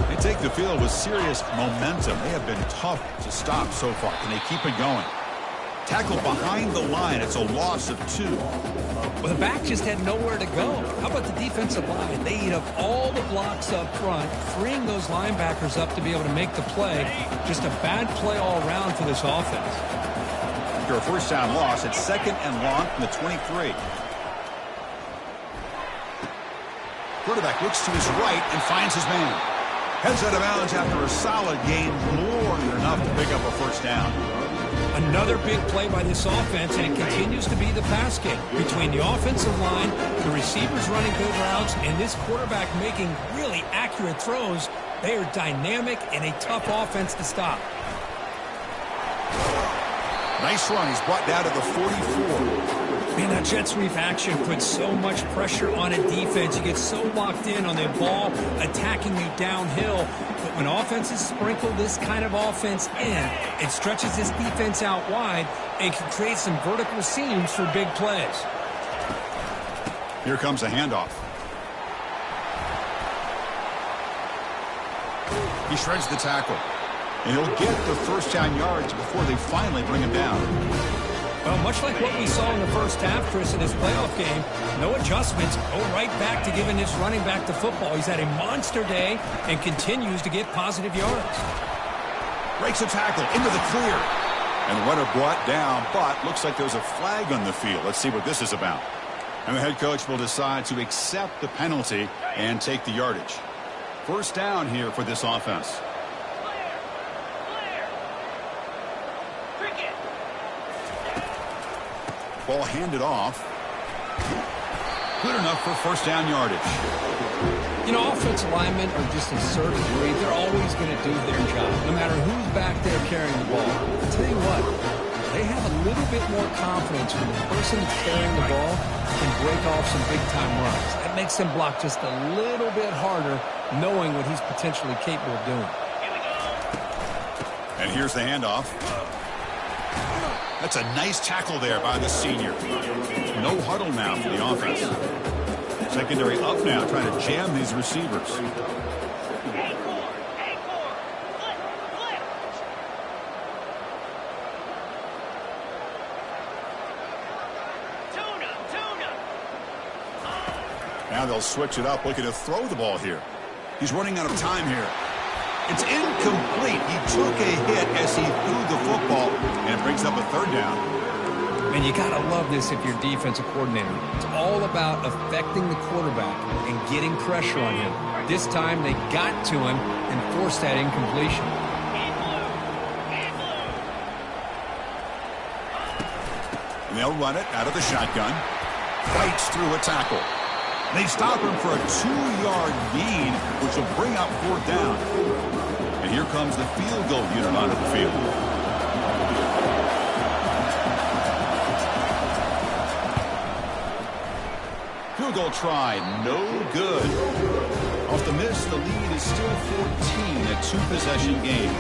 They take the field with serious momentum. They have been tough to stop so far. Can they keep it going? Tackle behind the line. It's a loss of 2. Well, the back just had nowhere to go. How about the defensive line? They eat up all the blocks up front, freeing those linebackers up to be able to make the play. Just a bad play all around for this offense. After a first down loss, it's 2nd and long from the 23. Quarterback looks to his right and finds his man. Heads out of bounds after a solid gain, more than enough to pick up a first down. Another big play by this offense, and it continues to be the pass game. Between the offensive line, the receivers running good routes, and this quarterback making really accurate throws, they are dynamic and a tough offense to stop. Nice run. He's brought down to the 44. Man, that jet sweep action puts so much pressure on a defense. You get so locked in on the ball attacking you downhill. But when offenses sprinkle this kind of offense in, it stretches this defense out wide and can create some vertical seams for big plays. Here comes a handoff. He shreds the tackle. And he'll get the first down yards before they finally bring him down. Well, much like what we saw in the first half, Chris, in this playoff game, no adjustments, go right back to giving this running back the football. He's had a monster day and continues to get positive yards. Breaks a tackle into the clear. And the runner brought down, but looks like there's a flag on the field. Let's see what this is about. And the head coach will decide to accept the penalty and take the yardage. First down here for this offense. Ball handed off. Good enough for first down yardage. You know, offensive linemen are just a certain breed. They're always going to do their job, no matter who's back there carrying the ball. I'll tell you what, they have a little bit more confidence when the person that's carrying the ball can break off some big-time runs. That makes them block just a little bit harder, knowing what he's potentially capable of doing. And here's the handoff. That's a nice tackle there by the senior. No huddle now for the offense. Secondary up now, trying to jam these receivers. Now they'll switch it up, looking to throw the ball here. He's running out of time here. It's incomplete. He took a hit as he threw the football, and it brings up a third down. Man, you got to love this if you're defensive coordinator. It's all about affecting the quarterback and getting pressure on him. This time they got to him and forced that incompletion. And they'll run it out of the shotgun. Fights through a tackle. They stop him for a 2-yard gain, which will bring up fourth down. And here comes the field goal unit onto the field. Field goal try, no good. Off the miss, the lead is still 14, a 2-possession game.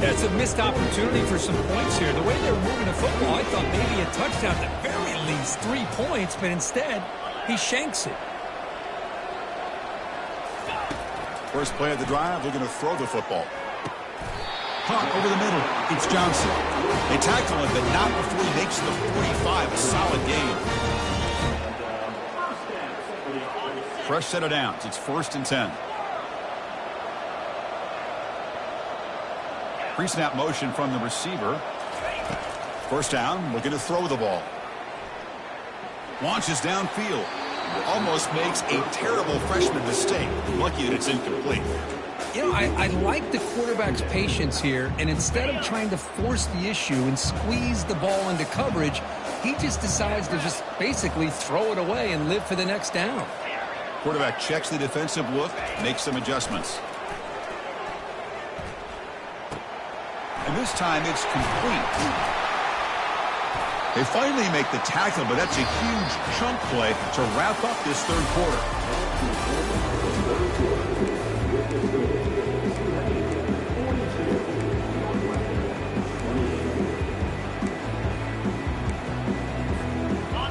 Yeah, it's a missed opportunity for some points here. The way they're moving the football, I thought maybe a touchdown, at the very least 3 points, but instead, he shanks it. First play of the drive, they're going to throw the football. Caught over the middle. It's Johnson. They tackle him, but not before he makes the 45. A solid gain. Fresh set of downs. It's 1st and 10. Pre-snap motion from the receiver. First down, looking to throw the ball. Launches downfield. Almost makes a terrible freshman mistake. Lucky that it's incomplete. You know, I like the quarterback's patience here, and instead of trying to force the issue and squeeze the ball into coverage, he just decides to just basically throw it away and live for the next down. Quarterback checks the defensive look, makes some adjustments. And this time it's complete. They finally make the tackle, but that's a huge chunk play to wrap up this third quarter.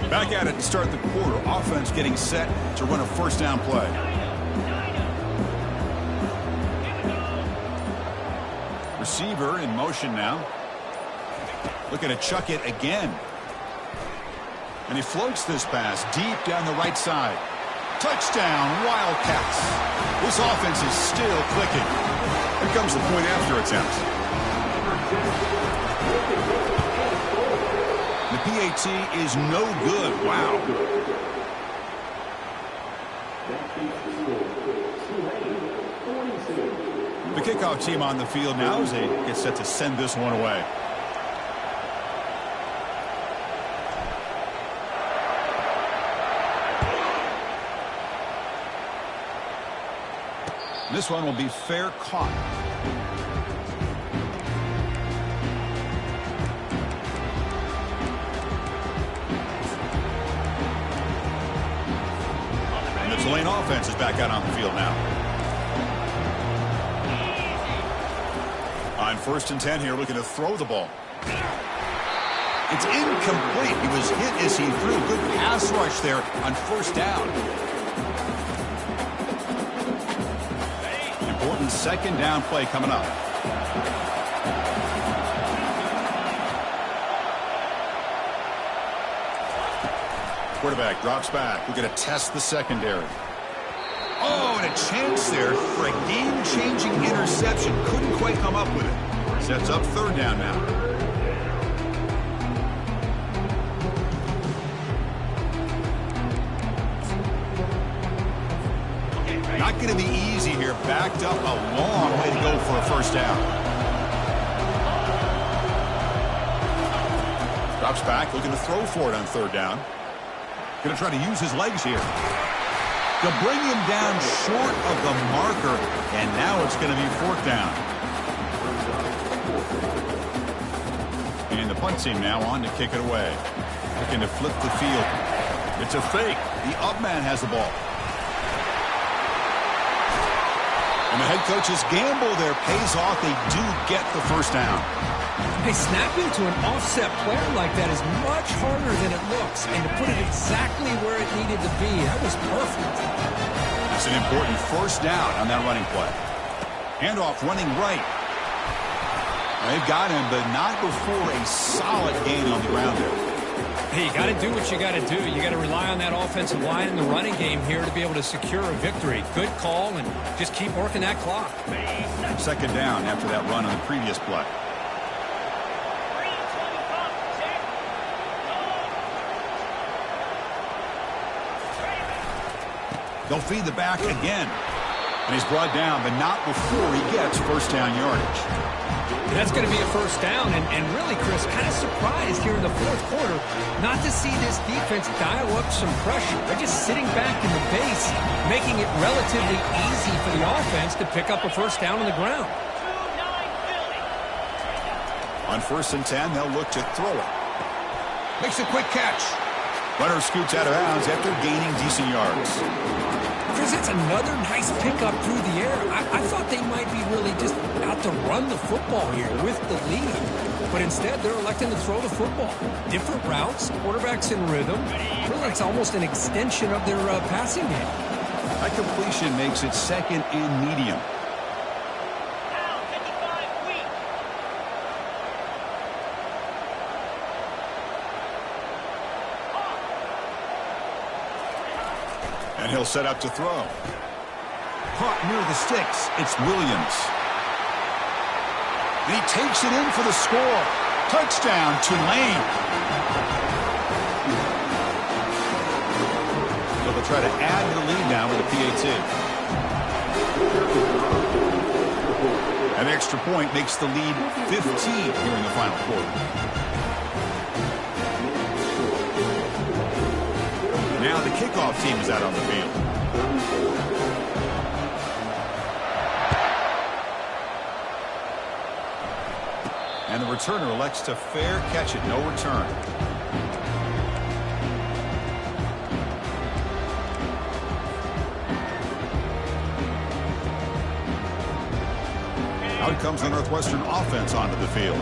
Back at it to start the quarter. Offense getting set to run a first down play. Receiver in motion now. Looking to chuck it again. And he floats this pass deep down the right side. Touchdown, Wildcats. This offense is still clicking. Here comes the point after attempt. The PAT is no good. Wow. The kickoff team on the field now as they get set to send this one away. This one will be fair caught. And the Tulane offense is back out on the field now. On 1st and 10 here, looking to throw the ball. It's incomplete. He was hit as he threw. Good pass rush there on 1st down. Important 2nd down play coming up. Quarterback drops back. We're going to test the secondary. Oh, and a chance there for a game-changing interception. Couldn't quite come up with it. Sets up 3rd down now. Not going to be easy here. Backed up a long way to go for a 1st down. Drops back, looking to throw for it on 3rd down. Going to try to use his legs here. To bring him down short of the marker, and now it's going to be 4th down. And the punt team now on to kick it away. Looking to flip the field. It's a fake. The up man has the ball. And the head coach's gamble there pays off. They do get the 1st down. Hey, snapping to an offset player like that is much harder than it looks. And to put it exactly where it needed to be, that was perfect. That's an important 1st down on that running play. Handoff running right. They've got him, but not before a solid gain on the ground there. Hey, you got to do what you got to do. You got to rely on that offensive line in the running game here to be able to secure a victory. Good call, and just keep working that clock. 2nd down after that run on the previous play. They'll feed the back again. And he's brought down, but not before he gets 1st down yardage. That's going to be a 1st down, and really, Chris, kind of surprised here in the 4th quarter not to see this defense dial up some pressure. They're just sitting back in the base, making it relatively easy for the offense to pick up a 1st down on the ground. On 1st and 10, they'll look to throw it. Makes a quick catch. Runner scoots out of bounds after gaining decent yards. Chris, it's another nice pickup through the air. I thought they might be really just out to run the football here with the lead. But instead, they're electing to throw the football. Different routes, quarterbacks in rhythm. Really, it's almost an extension of their passing game. That completion makes it 2nd and medium. And he'll set up to throw. Caught near the sticks. It's Williams. And he takes it in for the score. Touchdown, Tulane. So they'll try to add to the lead now with a PAT. An extra point makes the lead 15 here in the final quarter. Now the kickoff team is out on the field. And the returner elects to fair catch it, no return. Out comes the Northwestern offense onto the field.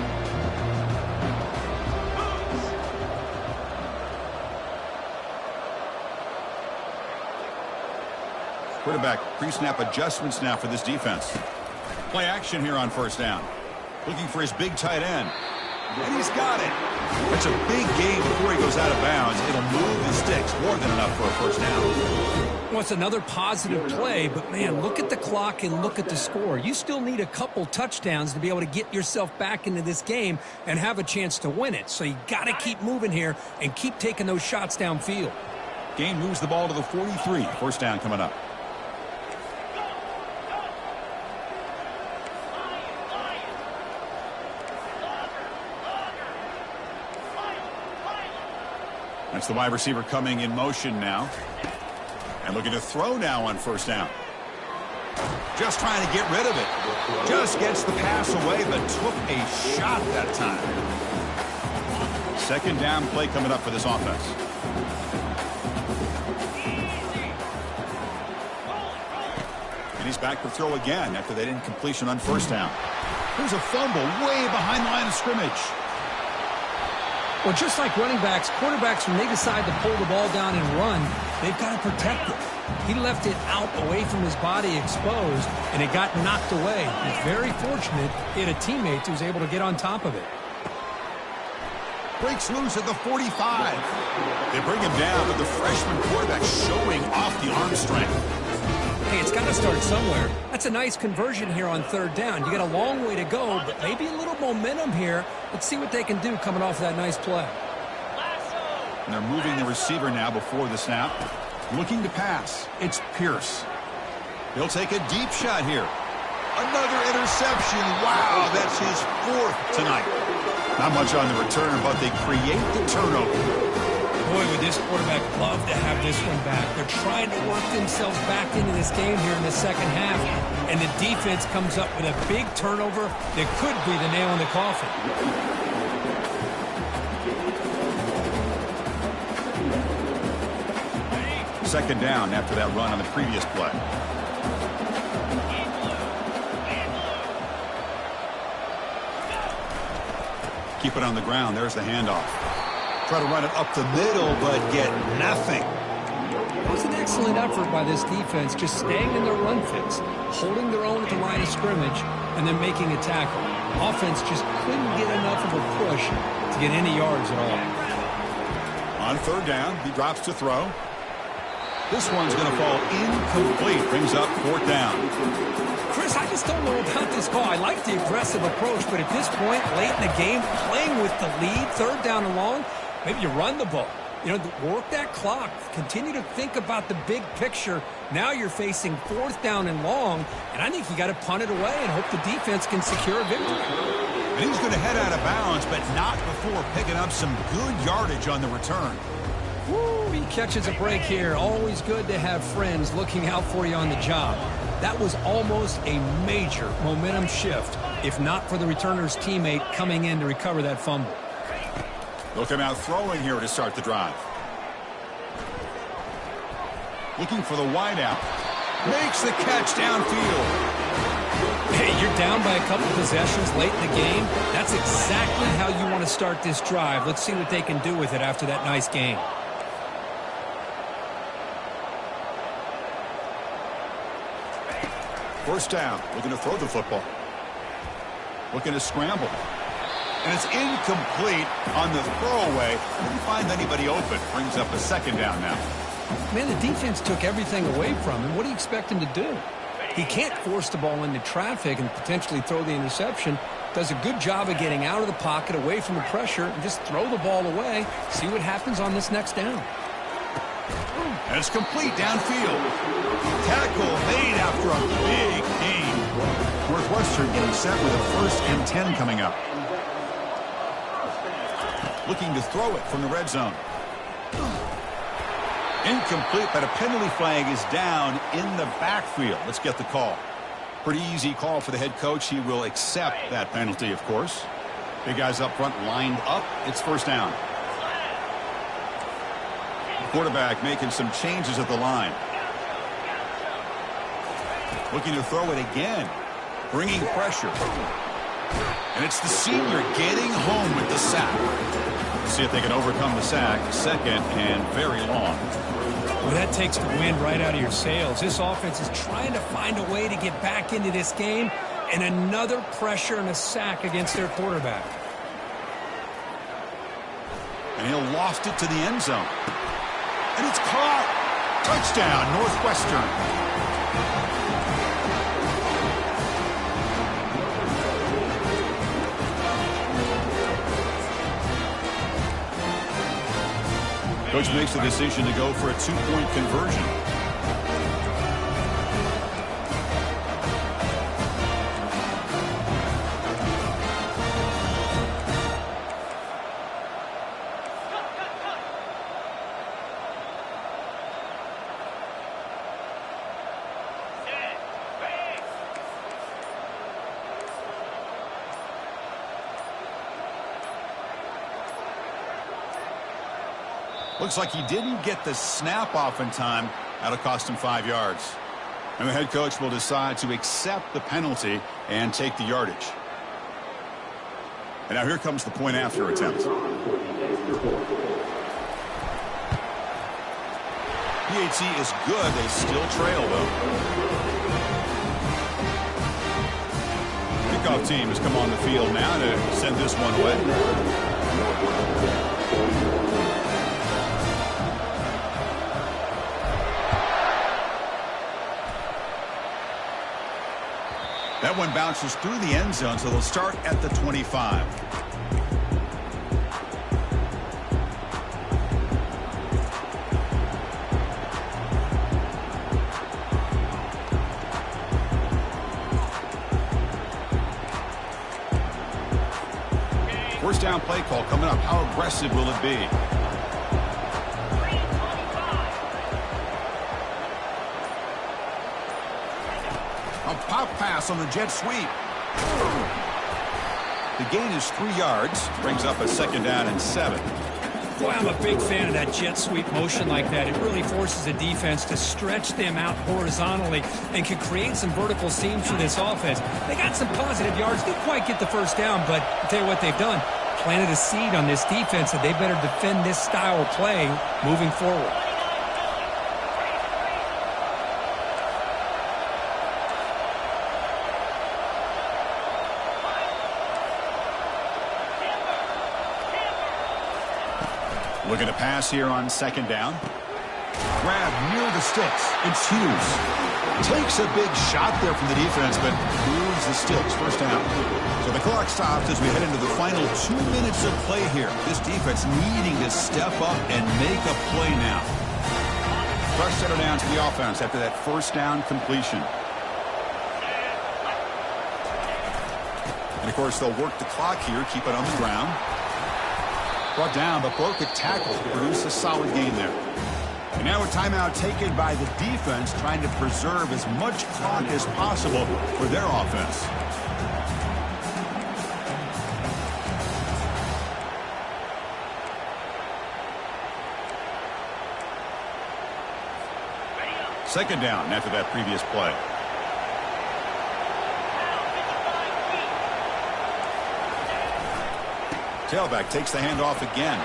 Quarterback pre-snap adjustments now for this defense. Play action here on first down. Looking for his big tight end. And he's got it. That's a big gain before he goes out of bounds. It'll move the sticks. More than enough for a first down. Well, it's another positive play, but, man, look at the clock and look at the score. You still need a couple touchdowns to be able to get yourself back into this game and have a chance to win it. So you got to keep moving here and keep taking those shots downfield. Gain moves the ball to the 43. First down coming up. That's the wide receiver coming in motion now. And looking to throw now on first down. Just trying to get rid of it. Just gets the pass away, but took a shot that time. Second down play coming up for this offense. And he's back to throw again after that incompletion on first down. There's a fumble way behind the line of scrimmage. Well, just like running backs, quarterbacks, when they decide to pull the ball down and run, they've got to protect it. He left it out away from his body exposed, and it got knocked away. He's very fortunate he had a teammate who was able to get on top of it. Breaks loose at the 45. They bring him down, but the freshman quarterback showing off the arm strength. Hey, it's got to start somewhere. That's a nice conversion here on third down. You got a long way to go, but maybe a little momentum here. Let's see what they can do coming off that nice play. And they're moving the receiver now before the snap. Looking to pass. It's Pierce. He'll take a deep shot here. Another interception. Wow, that's his fourth tonight. Not much on the return, but they create the turnover. Boy, would this quarterback love to have this one back. They're trying to work themselves back into this game here in the second half. And the defense comes up with a big turnover that could be the nail in the coffin. Second down after that run on the previous play. Keep it on the ground. There's the handoff. Try to run it up the middle, but get nothing. It was an excellent effort by this defense, just staying in their run fits, holding their own at the line of scrimmage, and then making a tackle. Offense just couldn't get enough of a push to get any yards at all. On third down, he drops to throw. This one's going to fall incomplete. Brings up fourth down. Chris, I just don't know about this call. I like the aggressive approach, but at this point, late in the game, playing with the lead, third down and long, maybe you run the ball. You know, work that clock. Continue to think about the big picture. Now you're facing fourth down and long, and I think you got to punt it away and hope the defense can secure a victory. And he's going to head out of bounds, but not before picking up some good yardage on the return. Woo, he catches a break here. Always good to have friends looking out for you on the job. That was almost a major momentum shift, if not for the returner's teammate coming in to recover that fumble. Looking out throwing here to start the drive. Looking for the wideout. Makes the catch downfield. Hey, you're down by a couple possessions late in the game. That's exactly how you want to start this drive. Let's see what they can do with it after that nice game. First down, looking to throw the football. Looking to scramble. And it's incomplete on the throwaway. Didn't find anybody open. Brings up a second down now. Man, the defense took everything away from him. What do you expect him to do? He can't force the ball into traffic and potentially throw the interception. does a good job of getting out of the pocket, away from the pressure, and just throw the ball away. See what happens on this next down. And it's complete downfield. Tackle made after a big gain. Northwestern getting set with a 1st and 10 coming up. Looking to throw it from the red zone. Incomplete, but a penalty flag is down in the backfield. Let's get the call. Pretty easy call for the head coach. He will accept that penalty, of course. Big guys up front lined up. It's 1st down. Quarterback making some changes at the line. Looking to throw it again. Bringing pressure. And it's the senior getting home with the sack. Let's see if they can overcome the sack. 2nd and very long. Well, that takes the wind right out of your sails. This offense is trying to find a way to get back into this game, and another pressure and a sack against their quarterback. And he'll loft it to the end zone. And it's caught. Touchdown, Northwestern. Coach makes the decision to go for a 2-point conversion. Looks like he didn't get the snap off in time. That'll cost him 5 yards. And the head coach will decide to accept the penalty and take the yardage. And now here comes the point after attempt. PAT is good. They still trail, though. Kickoff team has come on the field now to send this one away. That one bounces through the end zone, so they'll start at the 25. First down play call coming up. How aggressive will it be? Pop pass on the jet sweep. The gain is 3 yards. Brings up a 2nd down and 7. Boy, I'm a big fan of that jet sweep motion like that. It really forces the defense to stretch them out horizontally and can create some vertical seams for this offense. They got some positive yards. Didn't quite get the 1st down, but I'll tell you what they've done. Planted a seed on this defense that they better defend this style of play moving forward. Looking to pass here on 2nd down. Grab near the sticks. It's Hughes. Takes a big shot there from the defense, but moves the sticks. 1st down. So the clock stops as we head into the final 2 minutes of play here. This defense needing to step up and make a play now. Fresh set of downs to the offense after that 1st down completion. And, of course, they'll work the clock here, keep it on the ground. Brought down, but broke a tackle to produce a solid gain there. And now a timeout taken by the defense, trying to preserve as much clock as possible for their offense. Second down after that previous play. Tailback takes the handoff again.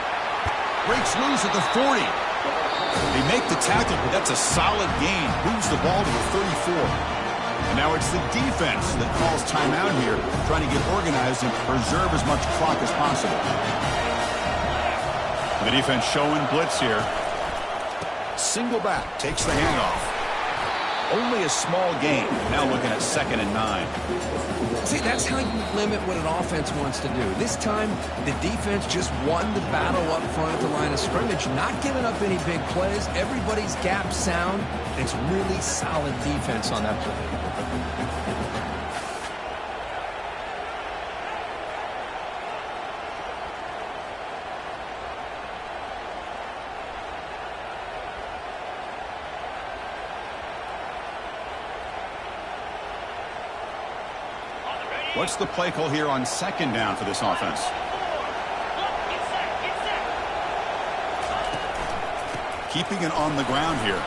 Breaks loose at the 40. They make the tackle, but that's a solid gain. Moves the ball to the 34. And now it's the defense that calls timeout here, trying to get organized and preserve as much clock as possible. The defense showing blitz here. Single back takes the handoff. Only a small gain. Now looking at 2nd and 9. See, that's how you limit what an offense wants to do. This time, the defense just won the battle up front at the line of scrimmage, not giving up any big plays. Everybody's gap sound. It's really solid defense on that play. What's the play call here on 2nd down for this offense? Keeping it on the ground here.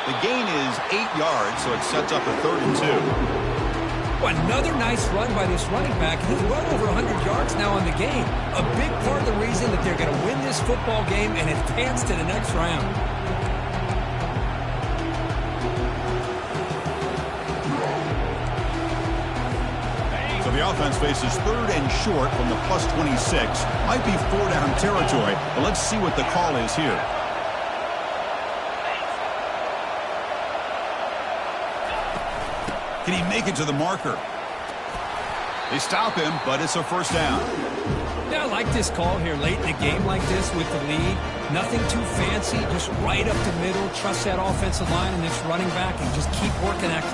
The gain is 8 yards, so it sets up a 3rd and 2. Well, another nice run by this running back. He's well over 100 yards now on the game. A big part of the reason that they're going to win this football game and advance to the next round. The offense faces 3rd and short from the +26. Might be 4-down territory, but let's see what the call is here. Can he make it to the marker? They stop him, but it's a 1st down. Yeah, I like this call here late in the game like this with the lead. Nothing too fancy, just right up the middle. Trust that offensive line and this running back and just keep working that clock.